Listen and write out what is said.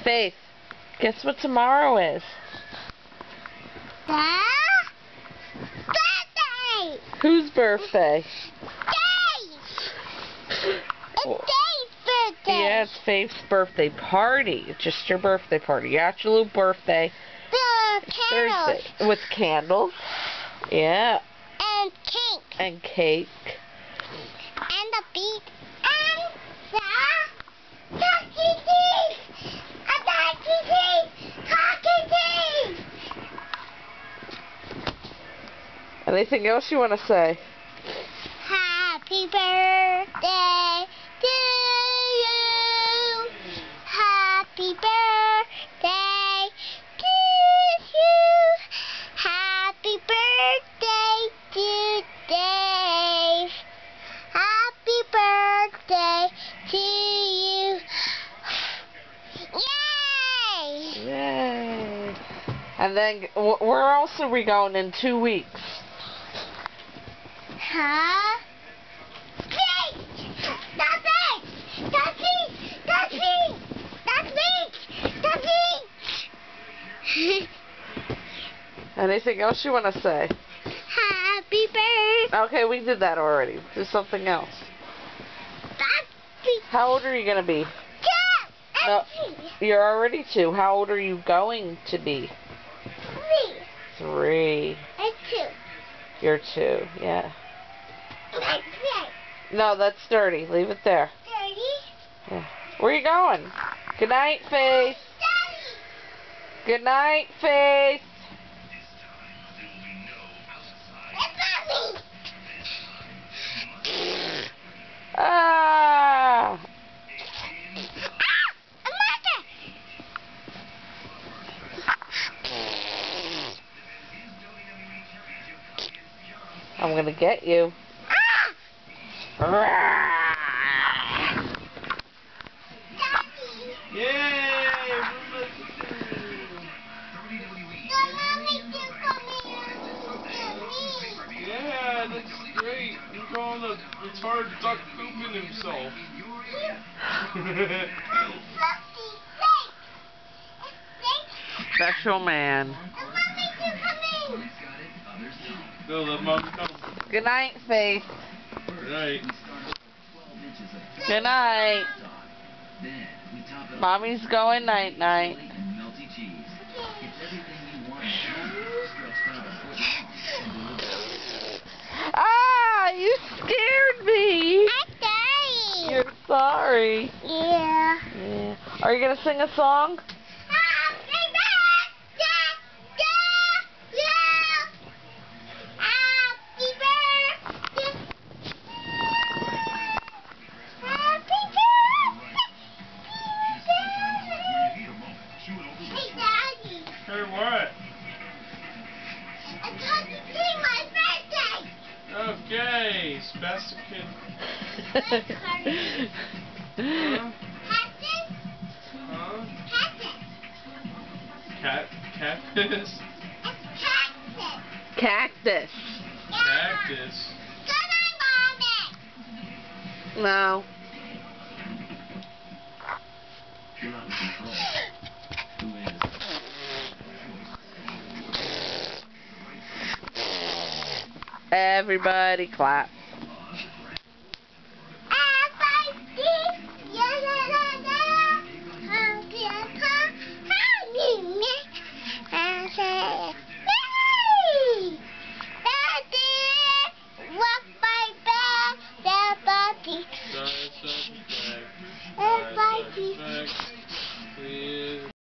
Faith, guess what tomorrow is? Birthday! Whose birthday? Dave's! It's Dave's birthday! Yeah, it's Faith's birthday party. It's just your birthday party. Your actual birthday. The candles. Thursday. With candles. Yeah. And cake. And cake. And the beat. And the turkey teeth! A turkey teeth! Turkey teeth! Anything else you want to say? Happy birthday to you. Happy birthday to you. Happy birthday to Dave. Happy birthday to you. Yay! Yay! And then, where else are we going in 2 weeks? Huh? Beach! The beach! The beach! The beach! The beach! The beach! Anything else you want to say? Happy birthday! Okay, we did that already. Do something else. Happy How old are you going to be? No, you're already 2. How old are you going to be? 3 3. and 2. You're 2, yeah. No, that's dirty. Leave it there. 30. Yeah. Where are you going? Good night, Faith. Good night, Faith. Ah! I'm gonna get you. Yeah, that's great. You're calling a retarded duck pooping himself. Special man. Go, let Mom come. Good night, Faith. Good night. Good night. Mommy's going night-night. Ah, you scared me. I'm sorry. You're sorry. Yeah. Yeah. Are you gonna sing a song? Happy birthday to you. Happy birthday. Happy birthday. Hey, Daddy. Hey, what? I thought you see my birthday. Okay, spastic kid. Huh? Huh? Cactus. Cactus? It's cactus. Cactus. Cactus? Good night, Mommy. No. Everybody clap.